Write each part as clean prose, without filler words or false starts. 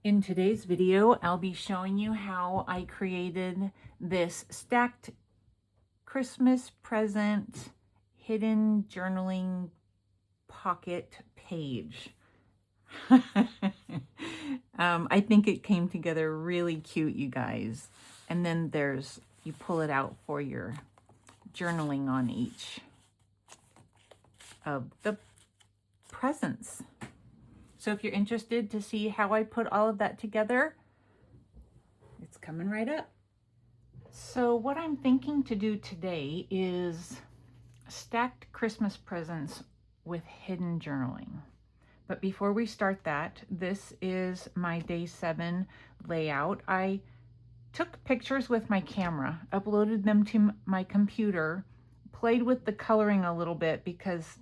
In today's video, I'll be showing you how I created this stacked Christmas present hidden journaling pocket page. I think it came together really cute, you guys. And then you pull it out for your journaling on each of the presents. So if you're interested to see how I put all of that together, it's coming right up. So what I'm thinking to do today is stacked Christmas presents with hidden journaling. But before we start that, this is my day 7 layout. I took pictures with my camera, uploaded them to my computer, played with the coloring a little bit because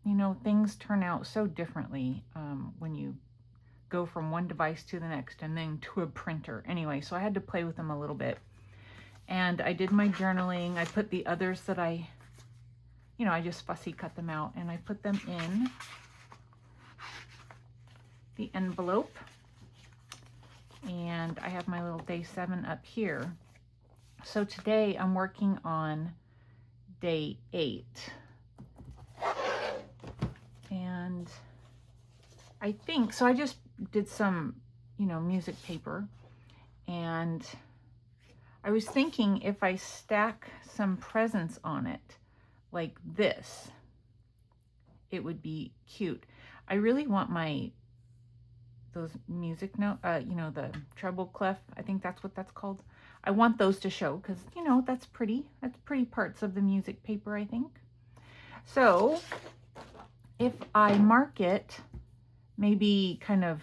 you know, things turn out so differently when you go from one device to the next and then to a printer. Anyway, so I had to play with them a little bit. And I did my journaling. I put the others that I just fussy cut them out and I put them in the envelope. And I have my little day 7 up here. So today I'm working on day 8. And I think, so I just did some, music paper, and I was thinking if I stack some presents on it like this, it would be cute. I really want those music note, the treble clef, I think that's what that's called. I want those to show because, that's pretty parts of the music paper, I think. So if I mark it maybe kind of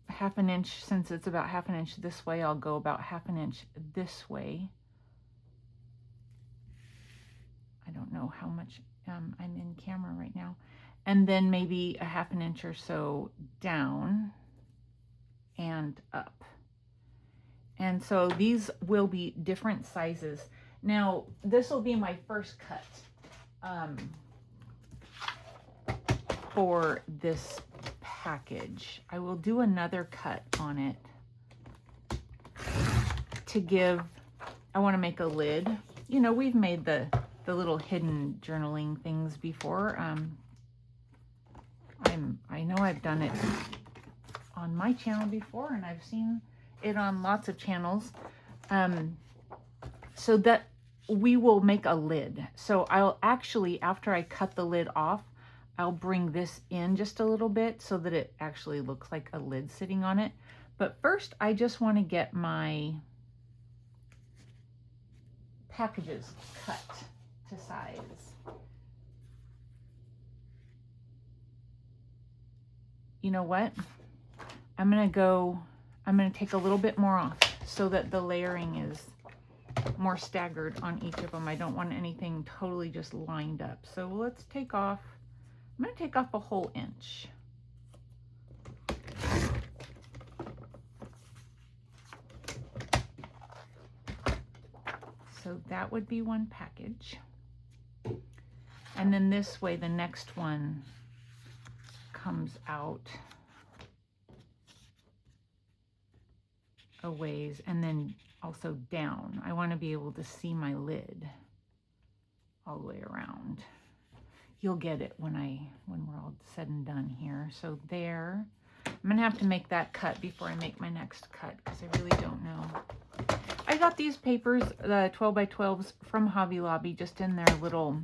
half an inch, since it's about half an inch this way, I'll go about half an inch this way. I don't know how much I'm in camera right now. And then maybe a half an inch or so down and up. And so these will be different sizes. Now, this will be my first cut. For this package. I will do another cut on it to give, I want to make a lid. We've made the little hidden journaling things before. I know I've done it on my channel before, and I've seen it on lots of channels. So that we will make a lid. So I'll actually, after I cut the lid off, I'll bring this in just a little bit so that it actually looks like a lid sitting on it. But first, I just want to get my packages cut to size. You know what? I'm going to take a little bit more off so that the layering is more staggered on each of them. I don't want anything totally just lined up. So let's take off. I'm going to take off a whole inch. So that would be one package. And then this way, the next one comes out a ways and then also down. I want to be able to see my lid all the way around. You'll get it when we're all said and done here. So there, I'm gonna have to make that cut before I make my next cut because I really don't know. I got these papers, the 12 by 12s from Hobby Lobby, just in their little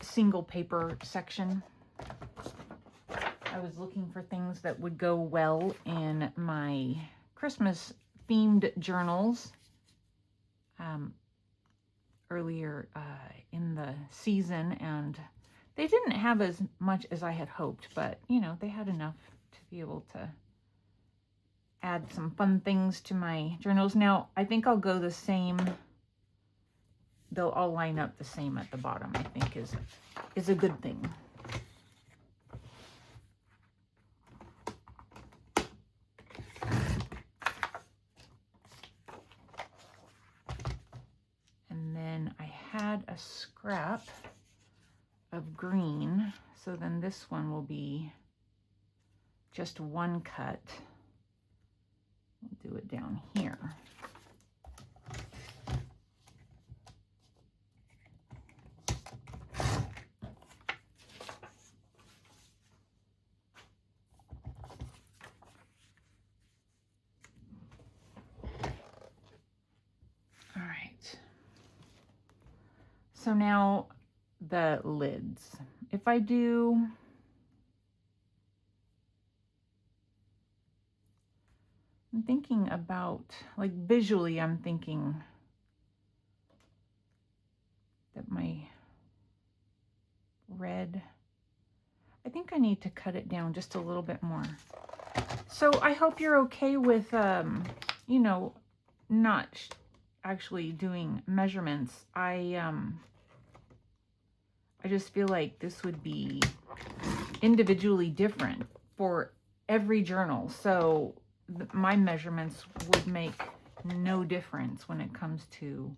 single paper section. I was looking for things that would go well in my Christmas themed journals. Earlier in the season, and they didn't have as much as I had hoped, but they had enough to be able to add some fun things to my journals. Now I think I'll go the same, they'll all line up the same at the bottom, I think is a good thing. Had a scrap of green, So then this one will be just one cut. We'll do it down here. All right. So now the lids. If I do, I'm thinking about, like visually, I'm thinking that my red, I think I need to cut it down just a little bit more. So I hope you're okay with, you know, not actually doing measurements. I just feel like this would be individually different for every journal. So my measurements would make no difference when it comes to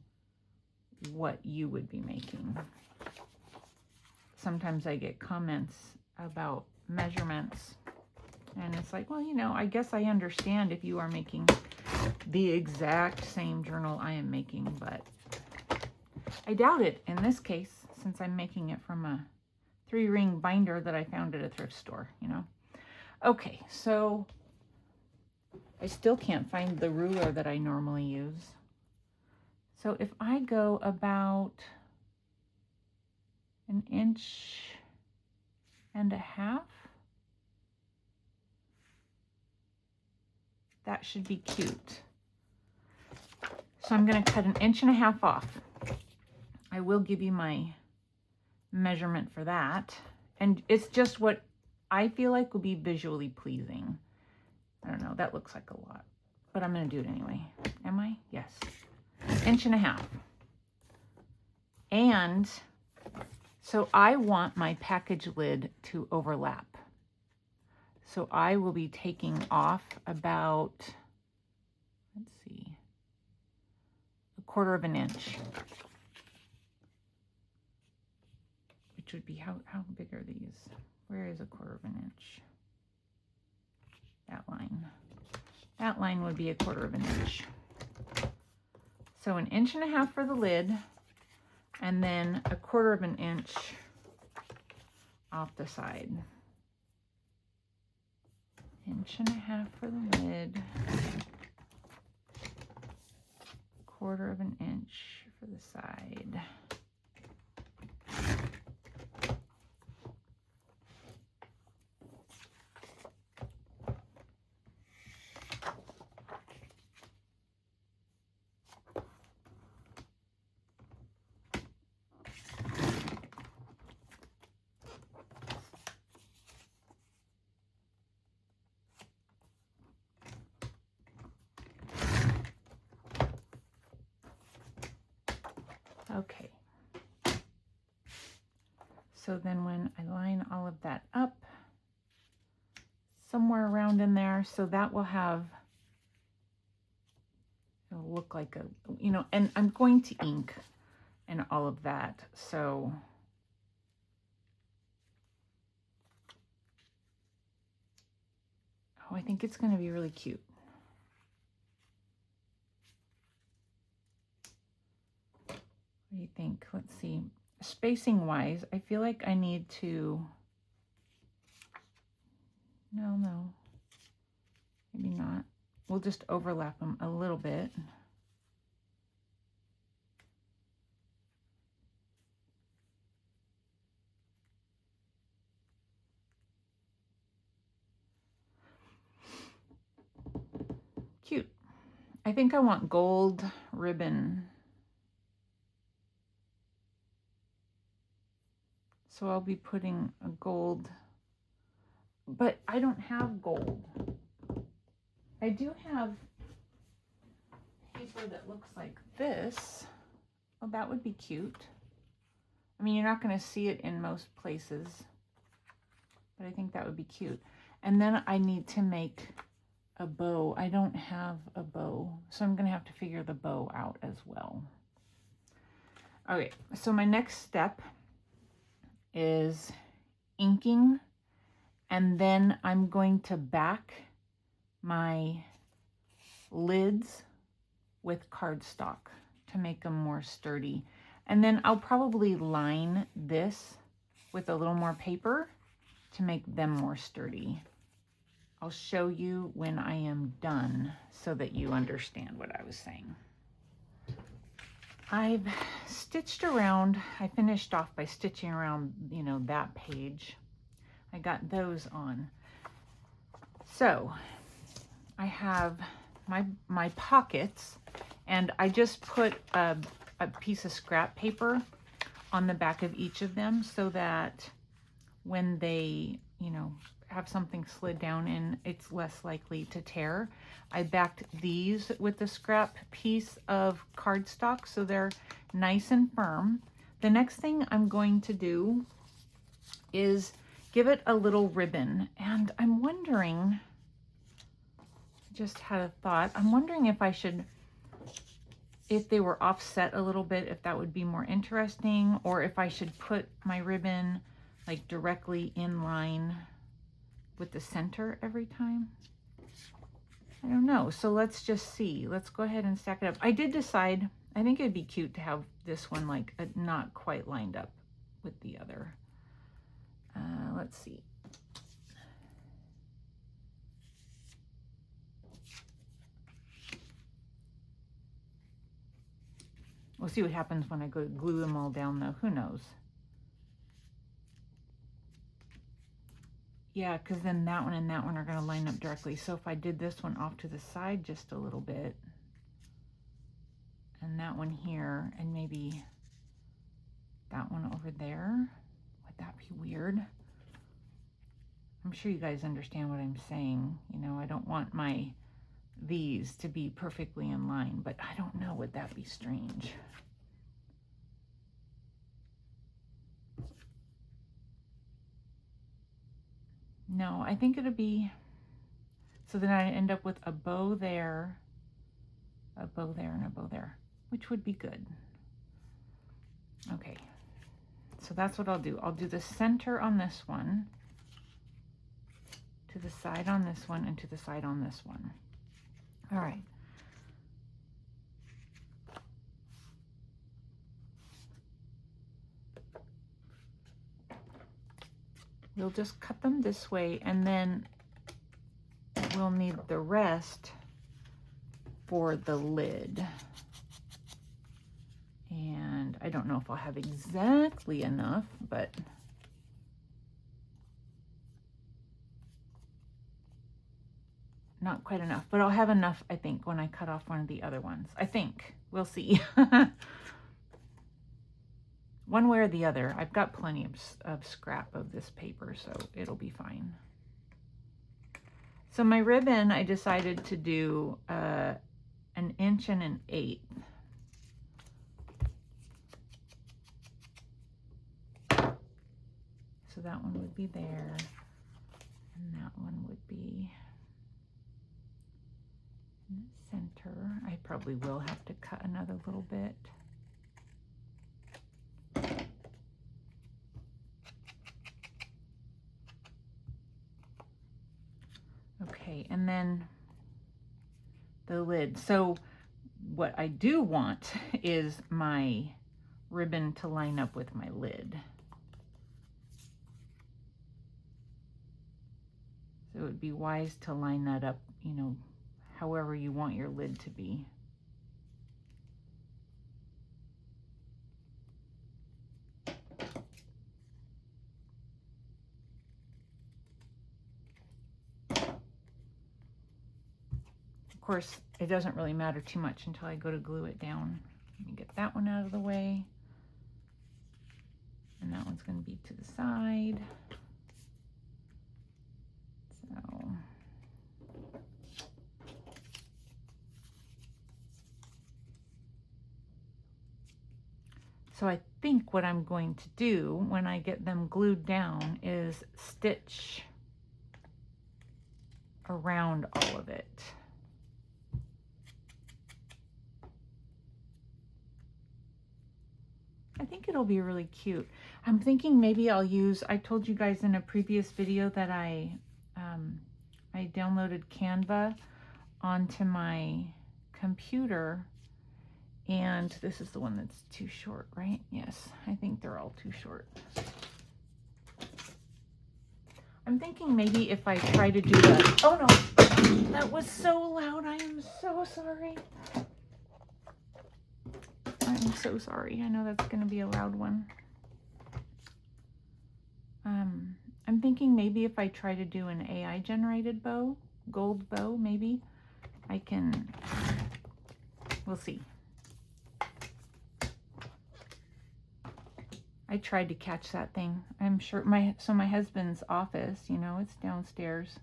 what you would be making. Sometimes I get comments about measurements and it's like, well, you know, I guess I understand if you are making the exact same journal I am making, but I doubt it in this case, since I'm making it from a 3-ring binder that I found at a thrift store, you know. Okay, so I still can't find the ruler that I normally use. So if I go about 1.5 inches, that should be cute. So I'm going to cut 1.5 inches off. I will give you my measurement for that. And it's just what I feel like will be visually pleasing. I don't know, that looks like a lot, but I'm going to do it anyway. Am I? Yes. 1.5 inches. And so I want my package lid to overlap. So I will be taking off about, let's see, 1/4 inch. Which would be, how big are these? Where is 1/4 inch? That line. That line would be 1/4 inch. So 1.5 inches for the lid, and then 1/4 inch off the side. 1.5 inches for the lid, 1/4 inch for the side. Okay, so then when I line all of that up, somewhere around in there, so that will have, it'll look like a, you know, and I'm going to ink and all of that, so oh, I think it's going to be really cute. What do you think? Let's see. Spacing wise, I feel like I need to, no, maybe not. We'll just overlap them a little bit. Cute. I think I want gold ribbon. So I'll be putting a gold, but I don't have gold. I do have paper that looks like this. Oh, that would be cute. I mean, you're not going to see it in most places, but I think that would be cute. And then I need to make a bow. I don't have a bow, so I'm going to have to figure the bow out as well. Okay, so my next step is inking, and then I'm going to back my lids with cardstock to make them more sturdy. And then I'll probably line this with a little more paper to make them more sturdy. I'll show you when I am done so that you understand what I was saying. I've stitched around, I finished off by stitching around, you know, that page. I got those on. So I have my pockets, and I just put a piece of scrap paper on the back of each of them so that when they, you know, have something slid down in, it's less likely to tear. I backed these with the scrap piece of cardstock so they're nice and firm. The next thing I'm going to do is give it a little ribbon, and I'm wondering, just had a thought, I'm wondering if I should, if they were offset a little bit, if that would be more interesting, or if I should put my ribbon like directly in line with the center every time. I don't know. So let's just see. Let's go ahead and stack it up. I did decide, I think it'd be cute to have this one like not quite lined up with the other. Let's see. We'll see what happens when I go to glue them all down though. Who knows? Yeah, because then that one and that one are going to line up directly. So if I did this one off to the side just a little bit, and that one here, and maybe that one over there, would that be weird? I'm sure you guys understand what I'm saying. You know, I don't want these to be perfectly in line, but I don't know, would that be strange? No, I think it'll be, so then I end up with a bow there, a bow there, and a bow there, which would be good. Okay, so that's what I'll do. I'll do the center on this one, to the side on this one, and to the side on this one. All right. We'll just cut them this way, and then we'll need the rest for the lid. And I don't know if I'll have exactly enough, but not quite enough. But I'll have enough, I think, when I cut off one of the other ones. I think. We'll see. One way or the other. I've got plenty of scrap of this paper, so it'll be fine. So my ribbon, I decided to do 1 inch and 1/8. So that one would be there, and that one would be in the center. I probably will have to cut another little bit. Okay, and then the lid. So what I do want is my ribbon to line up with my lid. So it would be wise to line that up, you know, however you want your lid to be. Of course, it doesn't really matter too much until I go to glue it down. Let me get that one out of the way. And that one's going to be to the side. So I think what I'm going to do when I get them glued down is stitch around all of it. I think it'll be really cute. I'm thinking maybe I'll use, I told you guys in a previous video that I downloaded Canva onto my computer, and this is the one that's too short, right? Yes, I think they're all too short. I'm thinking maybe if I try to do a, oh no, that was so loud. I am so sorry. I'm so sorry. I know that's going to be a loud one. I'm thinking maybe if I try to do an AI generated bow, gold bow, maybe I can, we'll see. I tried to catch that thing. I'm sure my husband's office, you know, it's downstairs.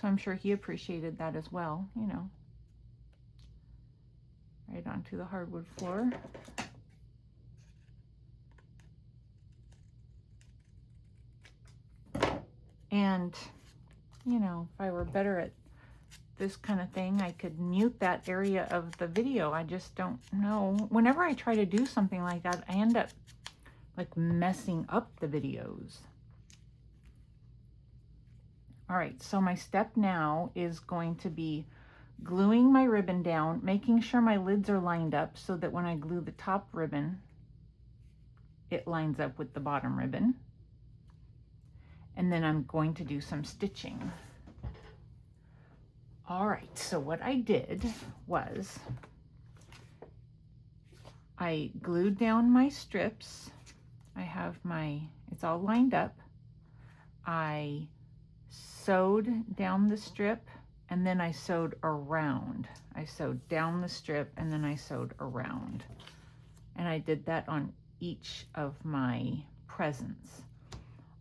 So I'm sure he appreciated that as well, you know. Right onto the hardwood floor. And, you know, if I were better at this kind of thing, I could mute that area of the video. I just don't know. Whenever I try to do something like that, I end up like messing up the videos. All right, so my step now is going to be gluing my ribbon down, making sure my lids are lined up so that when I glue the top ribbon, it lines up with the bottom ribbon. And then I'm going to do some stitching. All right, so what I did was I glued down my strips. I have my, it's all lined up. I sewed down the strip and then I sewed around. I sewed down the strip and then I sewed around. And I did that on each of my presents.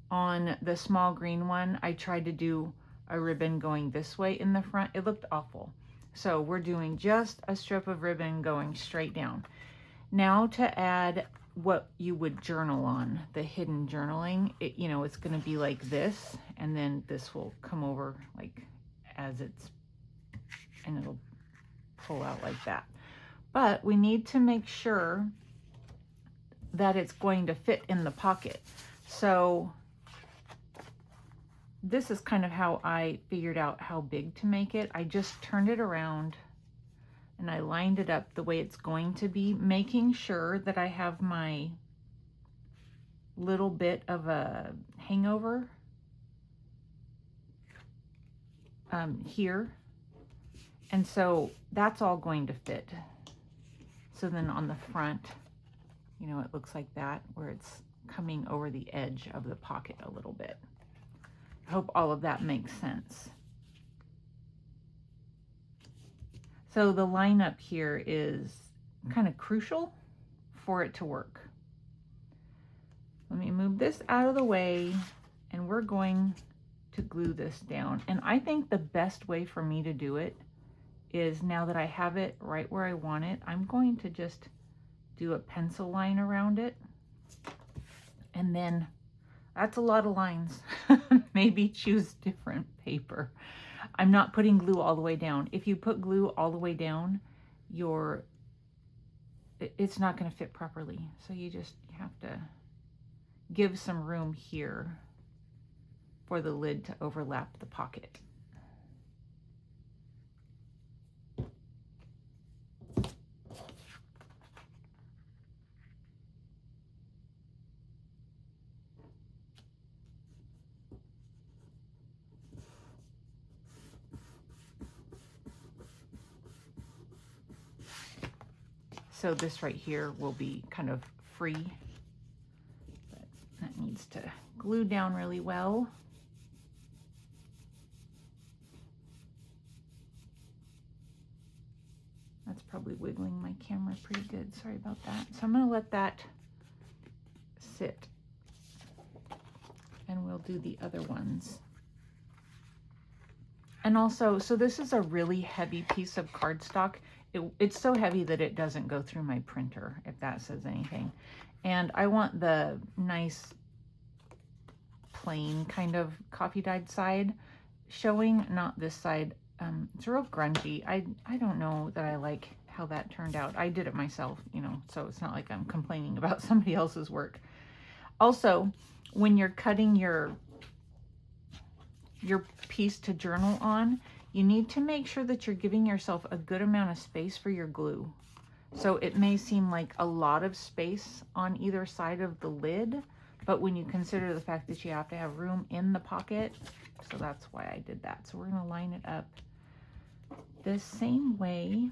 On the small green one, I tried to do a ribbon going this way in the front. It looked awful. So we're doing just a strip of ribbon going straight down. Now to add what you would journal on, the hidden journaling, you know, it's going to be like this, and then this will come over like as it's, and it'll pull out like that. But we need to make sure that it's going to fit in the pocket. So this is kind of how I figured out how big to make it. I just turned it around and I lined it up the way it's going to be, making sure that I have my little bit of a hangover here. And so that's all going to fit. So then on the front, you know, it looks like that, where it's coming over the edge of the pocket a little bit. I hope all of that makes sense. So the lineup here is kind of crucial for it to work. Let me move this out of the way, and we're going to glue this down. And I think the best way for me to do it is, now that I have it right where I want it, I'm going to just do a pencil line around it. And then that's a lot of lines. Maybe choose different paper. I'm not putting glue all the way down. If you put glue all the way down, it's not going to fit properly. So you have to give some room here for the lid to overlap the pocket. So this right here will be kind of free, but that needs to glue down really well. That's probably wiggling my camera pretty good. Sorry about that. So I'm going to let that sit, and we'll do the other ones. And also, so this is a really heavy piece of cardstock. It's so heavy that it doesn't go through my printer, if that says anything. And I want the nice plain kind of coffee dyed side showing, not this side. It's real grungy. I don't know that I like how that turned out. I did it myself, you know, so it's not like I'm complaining about somebody else's work. Also, when you're cutting your piece to journal on, you need to make sure that you're giving yourself a good amount of space for your glue. So it may seem like a lot of space on either side of the lid, but when you consider the fact that you have to have room in the pocket, so that's why I did that. So we're going to line it up the same way.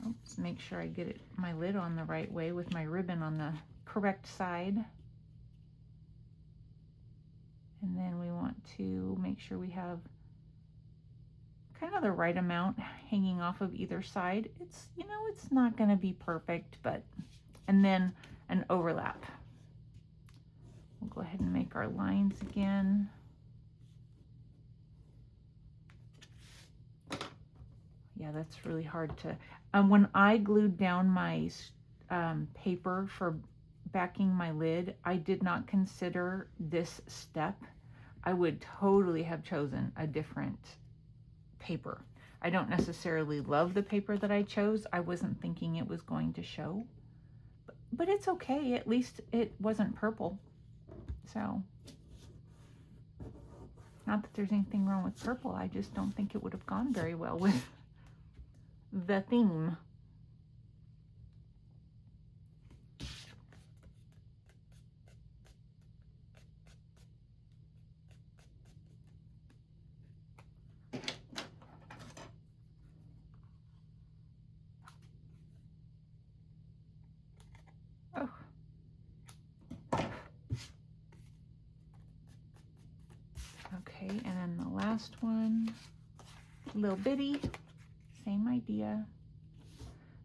Oops, make sure I get my lid on the right way with my ribbon on the correct side. And then we want to make sure we have kind of the right amount hanging off of either side. It's, you know, it's not going to be perfect, but, and then an overlap. We'll go ahead and make our lines again. Yeah, that's really hard to, when I glued down my paper for backing my lid, I did not consider this step. I would totally have chosen a different paper. I don't necessarily love the paper that I chose. I wasn't thinking it was going to show, but it's okay. At least it wasn't purple. So, not that there's anything wrong with purple. I just don't think it would have gone very well with the theme. Oh. Okay, and then the last one, little bitty, same idea.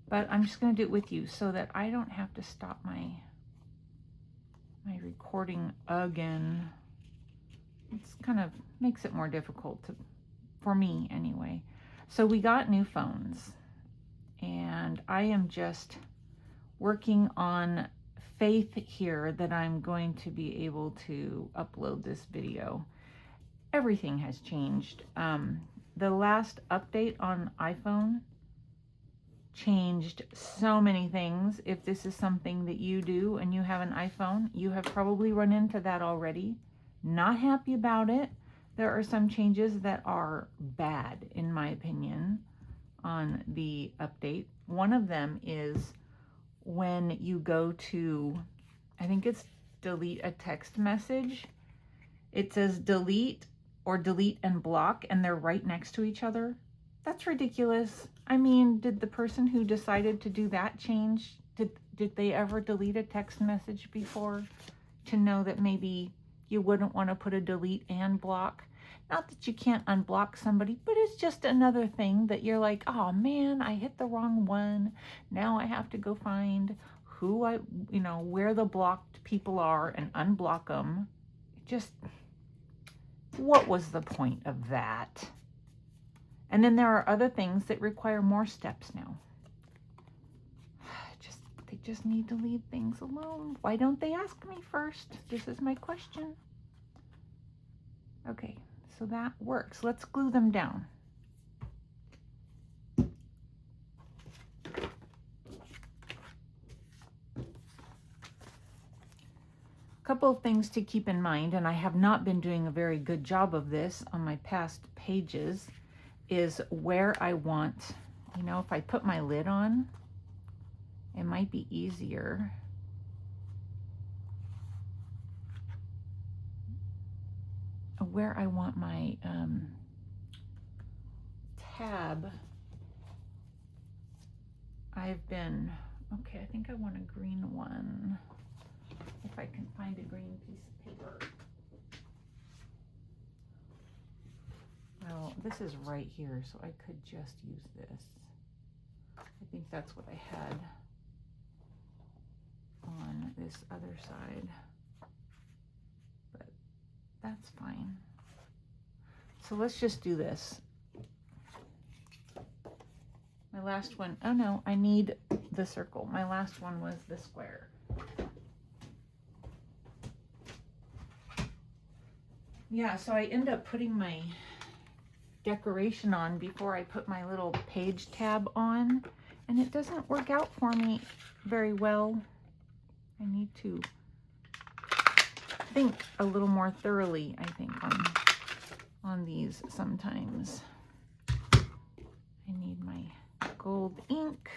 But I'm just going to do it with you so that I don't have to stop my recording again. It's kind of makes it more difficult for me anyway. So we got new phones, and I am just working on faith here that I'm going to be able to upload this video. Everything has changed. The last update on iPhone changed so many things. If this is something that you do and you have an iPhone, you have probably run into that already. Not happy about it. There are some changes that are bad, in my opinion, on the update. One of them is when you go to, I think it's delete a text message, it says delete or delete and block, and they're right next to each other. That's ridiculous. I mean, did the person who decided to do that change, did they ever delete a text message before to know that maybe you wouldn't want to put a delete and block? Not that you can't unblock somebody, but it's just another thing that you're like, oh man, I hit the wrong one. Now I have to go find where the blocked people are and unblock them. Just, what was the point of that? And then there are other things that require more steps now. They just need to leave things alone. Why don't they ask me first? This is my question. Okay, so that works. Let's glue them down. Couple of things to keep in mind, and I have not been doing a very good job of this on my past pages, is where I want, if I put my lid on, it might be easier. Where I want my tab. I think I want a green one. If I can find a green piece of paper. Well, this is right here, so I could just use this. I think that's what I had on this other side, but that's fine. So let's just do this. My last one, oh no, I need the circle. My last one was the square. Yeah, so I end up putting my decoration on before I put my little page tab on, and it doesn't work out for me very well. I need to think a little more thoroughly, I think, on these sometimes. I need my gold ink.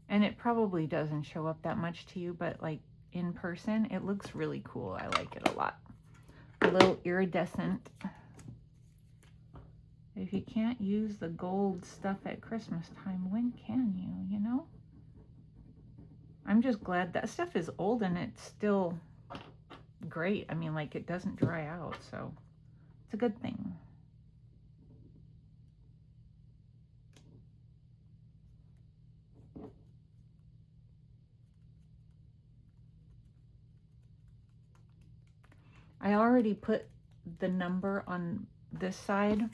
And it probably doesn't show up that much to you, but like in person, it looks really cool. I like it a lot. A little iridescent. If you can't use the gold stuff at Christmas time, when can you, you know? I'm just glad that stuff is old and it's still great. I mean, like, it doesn't dry out, so it's a good thing. I already put the number on this side.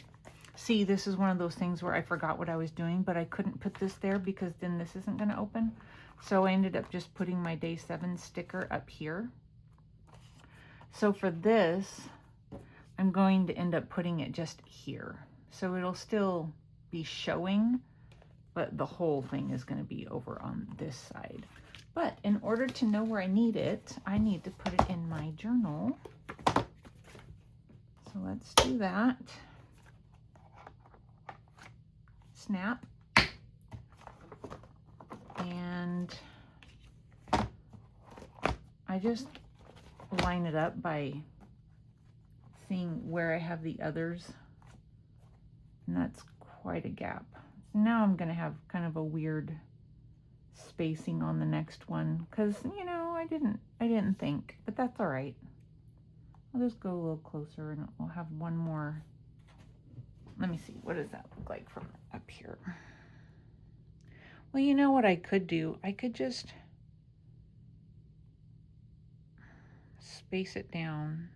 See, this is one of those things where I forgot what I was doing, but I couldn't put this there because then this isn't going to open. So I ended up just putting my day 7 sticker up here. So for this, I'm going to end up putting it just here. So it'll still be showing, but the whole thing is going to be over on this side. But in order to know where I need it, I need to put it in my journal. So let's do that. Snap. And I just line it up by seeing where I have the others. And that's quite a gap. So now I'm going to have kind of a weird spacing on the next one because, you know, I didn't think, but that's all right. I'll just go a little closer and I'll have one more. Let me see, what does that look like from up here? Well, you know what I could do? I could just space it down.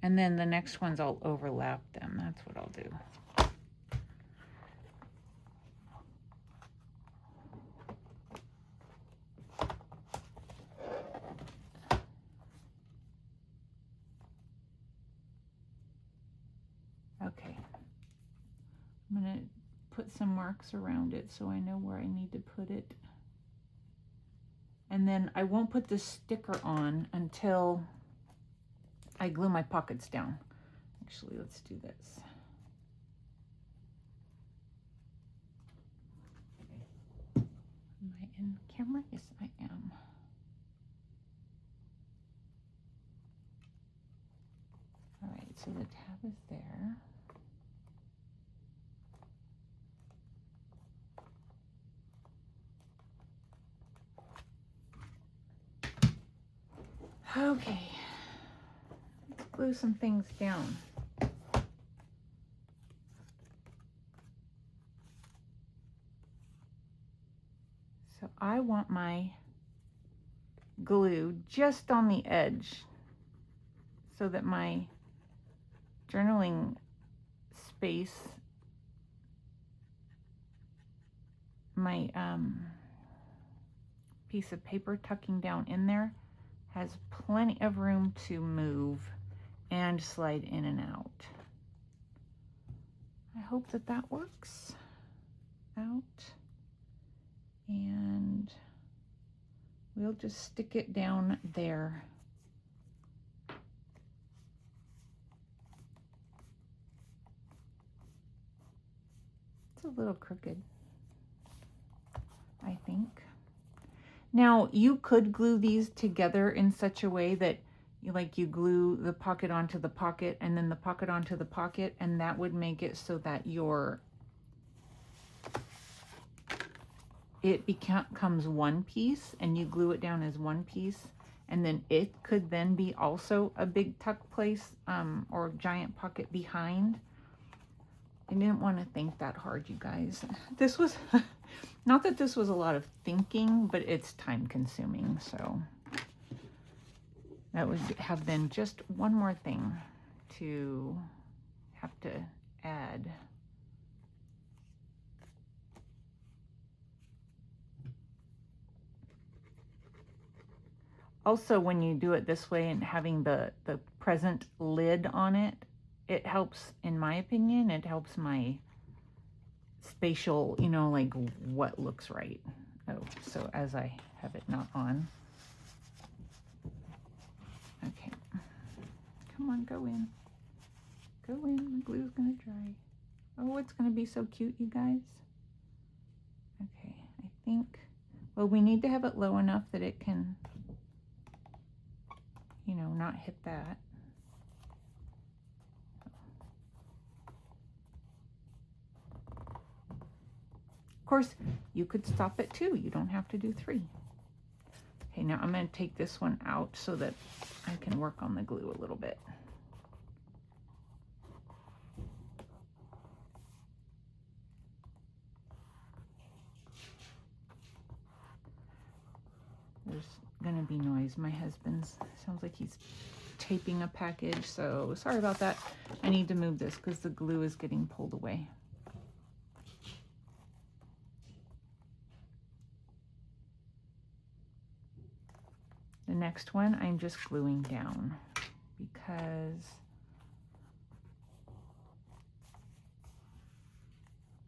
And then the next ones I'll overlap them. That's what I'll do. Okay. I'm going to put some marks around it so I know where I need to put it. And then I won't put this sticker on until I glue my pockets down. Actually, let's do this. Am I in camera? Yes, I am. All right, so the tab is there. Okay, let's glue some things down. So I want my glue just on the edge so that my journaling space, my piece of paper tucking down in there, has plenty of room to move and slide in and out. I hope that that works out. And we'll just stick it down there. It's a little crooked, I think. Now, you could glue these together in such a way that you glue the pocket onto the pocket and then the pocket onto the pocket, and that would make it so that it becomes one piece and you glue it down as one piece, and then it could then be also a big tuck place or giant pocket behind. I didn't want to think that hard, you guys. This was, not that this was a lot of thinking, but it's time consuming. So that would have been just one more thing to have to add. Also, when you do it this way and having the present lid on it, it helps, in my opinion, it helps my spatial, you know, like what looks right. Oh, so as I have it not on. Okay. Come on, go in. Go in. The glue's gonna dry. Oh, it's gonna be so cute, you guys. Okay, I think, well, we need to have it low enough that it can, you know, not hit that. Of course, you could stop at 2. You don't have to do 3. Okay, now I'm going to take this one out so that I can work on the glue a little bit. There's going to be noise. My husband's, sounds like he's taping a package, so sorry about that. I need to move this because the glue is getting pulled away. The next one I'm just gluing down because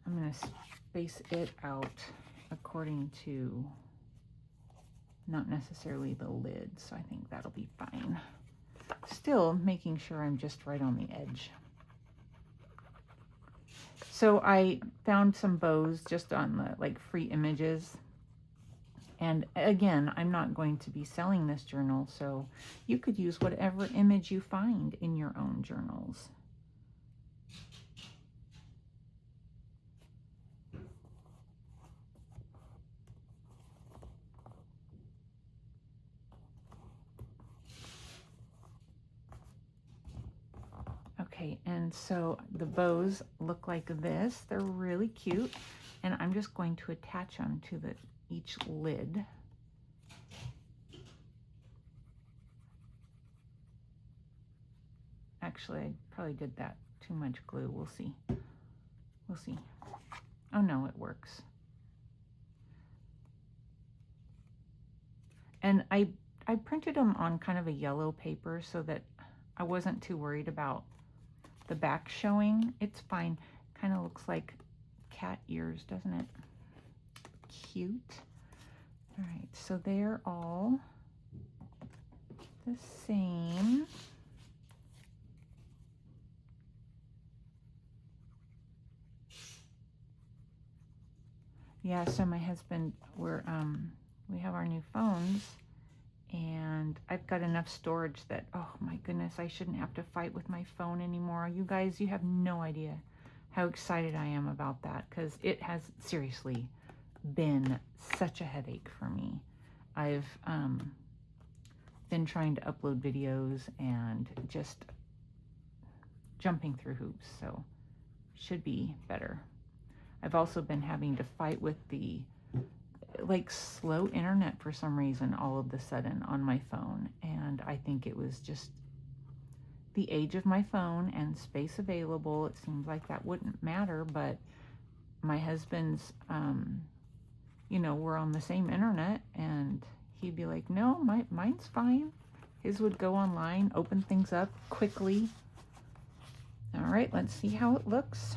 I'm going to space it out according to not necessarily the lid, so I think that'll be fine. Still making sure I'm just right on the edge. So I found some bows just on the like free images. And again, I'm not going to be selling this journal, so you could use whatever image you find in your own journals. Okay, and so the bows look like this. They're really cute, and I'm just going to attach them to each lid. Actually, I probably did that too much glue. We'll see. We'll see. Oh no, it works. And I printed them on kind of a yellow paper so that I wasn't too worried about the back showing. It's fine. Kind of looks like cat ears, doesn't it? Cute. All right, so they're all the same. Yeah, so my husband, we have our new phones, and I've got enough storage that, oh my goodness, I shouldn't have to fight with my phone anymore. You guys, you have no idea how excited I am about that, because it has seriously been such a headache for me. I've been trying to upload videos and just jumping through hoops, so should be better. I've also been having to fight with the like slow internet for some reason all of a sudden on my phone, and I think it was just the age of my phone and space available. It seems like that wouldn't matter, but my husband's you know, we're on the same internet, and he'd be like, no, mine's fine. His would go online, open things up quickly. All right, let's see how it looks.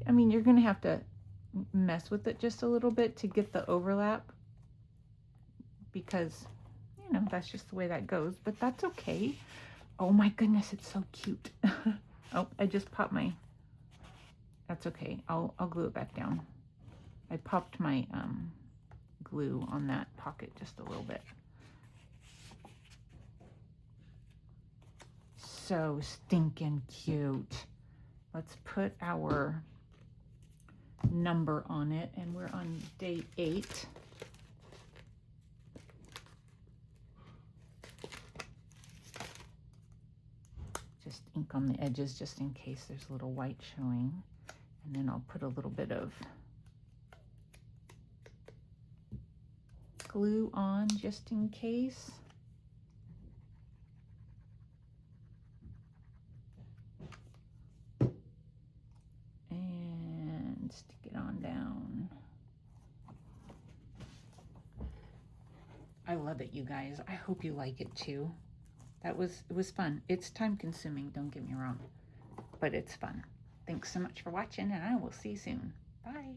I mean, you're going to have to mess with it just a little bit to get the overlap, because, you know, that's just the way that goes, but that's okay. Oh my goodness, it's so cute. Oh, I just popped my, that's okay. I'll glue it back down. I popped my glue on that pocket just a little bit. So stinking cute. Let's put our number on it, and we're on day 8. Just ink on the edges just in case there's a little white showing, and then I'll put a little bit of glue on just in case. I love it, you guys. I hope you like it too. It was fun. It's time consuming, don't get me wrong, but it's fun. Thanks so much for watching, and I will see you soon. Bye.